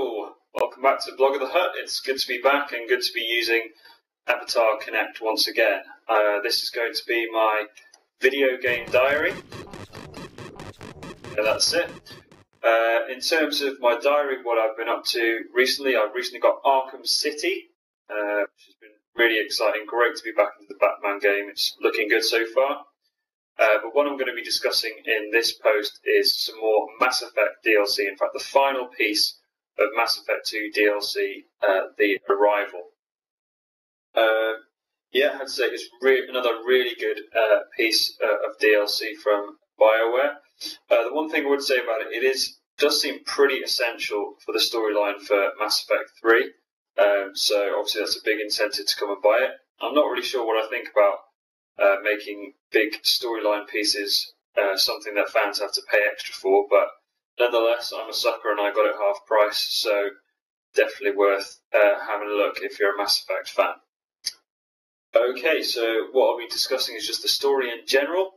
Hello! Welcome back to Blog of the Hut. It's good to be back and good to be using Avatar Connect once again. This is going to be my video game diary. Yeah, that's it. In terms of my diary, what I've been up to recently, I've recently got Arkham City, which has been really exciting. Great to be back into the Batman game. It's looking good so far. But what I'm going to be discussing in this post is some more Mass Effect DLC. In fact, the final piece of Mass Effect 2 DLC, the Arrival. Yeah, I'd say it's another really good piece of DLC from BioWare. The one thing I would say about it, does seem pretty essential for the storyline for Mass Effect 3. So obviously that's a big incentive to come and buy it. I'm not really sure what I think about making big storyline pieces something that fans have to pay extra for, but nonetheless, I'm a sucker and I got it half price, so definitely worth having a look if you're a Mass Effect fan. Okay, so what I'll be discussing is just the story in general.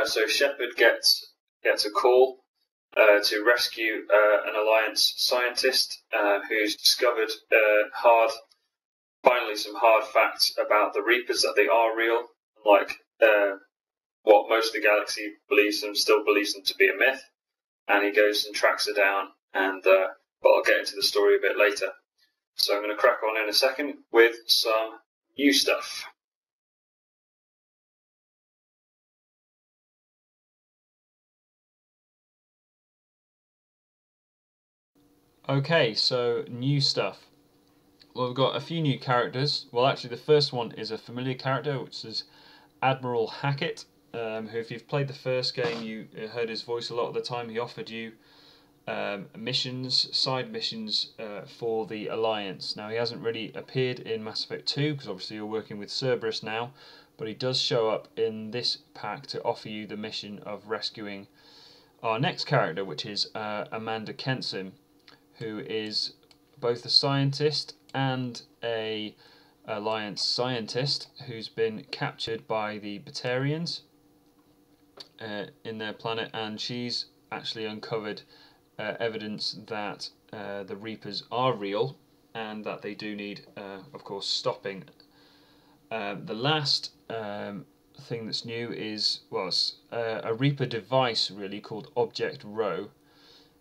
So Shepard gets a call to rescue an Alliance scientist who's discovered finally some hard facts about the Reapers, that they are real, unlike what most of the galaxy still believes them to be a myth. And he goes and tracks her down, and I'll get into the story a bit later. So I'm going to crack on in a second with some new stuff. Okay, so new stuff. Well, we've got a few new characters. Well, actually, the first one is a familiar character, which is Admiral Hackett, who, if you've played the first game, you heard his voice a lot of the time. He offered you side missions for the Alliance. Now, he hasn't really appeared in Mass Effect 2, because obviously you're working with Cerberus now, but he does show up in this pack to offer you the mission of rescuing our next character, which is Amanda Kenson, who is both a scientist and a Alliance scientist who's been captured by the Batarians in their planet, and she's actually uncovered evidence that the Reapers are real and that they do need, of course, stopping. The last thing that's new is a Reaper device, really, called Object Rho,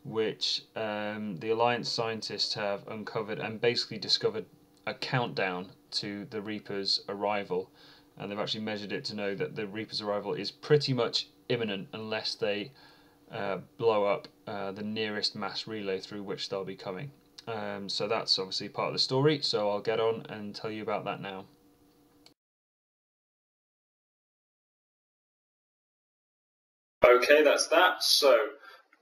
which the Alliance scientists have uncovered and basically discovered a countdown to the Reapers' arrival, and they've actually measured it to know that the Reapers' arrival is pretty much imminent unless they blow up the nearest mass relay through which they'll be coming. So that's obviously part of the story, so I'll get on and tell you about that now. Okay, that's that. So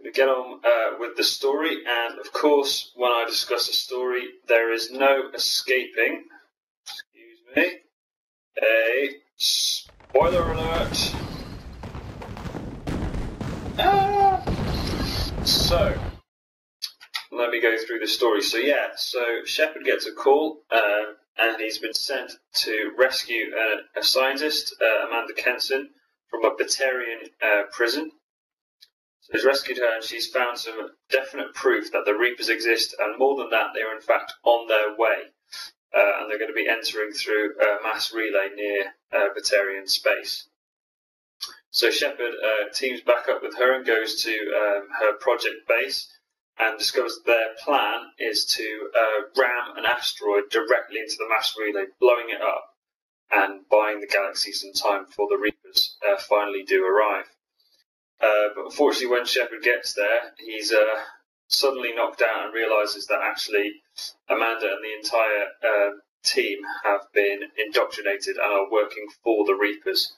we get on with the story, and of course, when I discuss a story, there is no escaping, excuse me, a spoiler alert. So let me go through the story. So Shepard gets a call, and he's been sent to rescue a scientist, Amanda Kenson, from a Batarian prison. So he's rescued her, and she's found some definite proof that the Reapers exist, and more than that, they are in fact on their way, and they're going to be entering through a mass relay near Batarian space. So Shepard teams back up with her and goes to her project base and discovers their plan is to ram an asteroid directly into the mass relay, blowing it up and buying the galaxy some time before the Reapers finally do arrive. But unfortunately, when Shepard gets there, he's suddenly knocked out and realises that actually Amanda and the entire team have been indoctrinated and are working for the Reapers,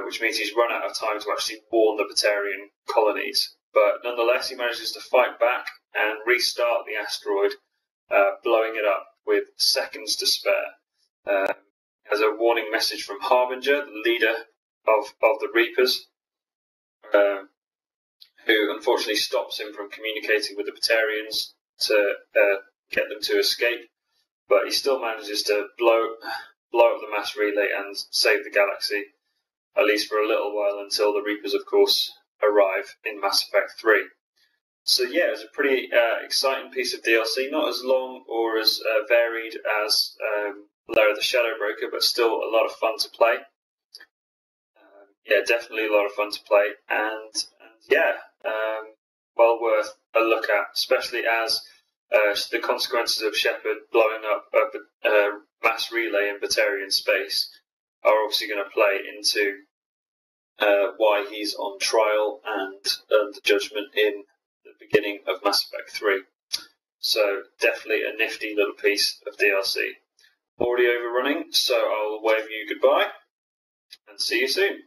which means he's run out of time to actually warn the Batarian colonies. But nonetheless, he manages to fight back and restart the asteroid, blowing it up with seconds to spare. As a warning message from Harbinger, the leader of the Reapers, who unfortunately stops him from communicating with the Batarians to get them to escape, but he still manages to blow up the mass relay and save the galaxy, at least for a little while, until the Reapers, of course, arrive in Mass Effect 3. So yeah, it was a pretty exciting piece of DLC, not as long or as varied as Lair of the Shadow Broker, but still a lot of fun to play. Yeah, definitely a lot of fun to play, and yeah, well worth a look at, especially as the consequences of Shepard blowing up a mass relay in Batarian space are obviously going to play into why he's on trial and earned the judgment in the beginning of Mass Effect 3. So definitely a nifty little piece of DLC. Already overrunning, so I'll wave you goodbye and see you soon.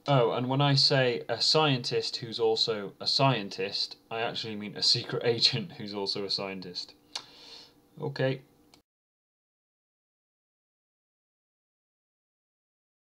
Oh, and when I say a scientist who's also a scientist, I actually mean a secret agent who's also a scientist. Okay.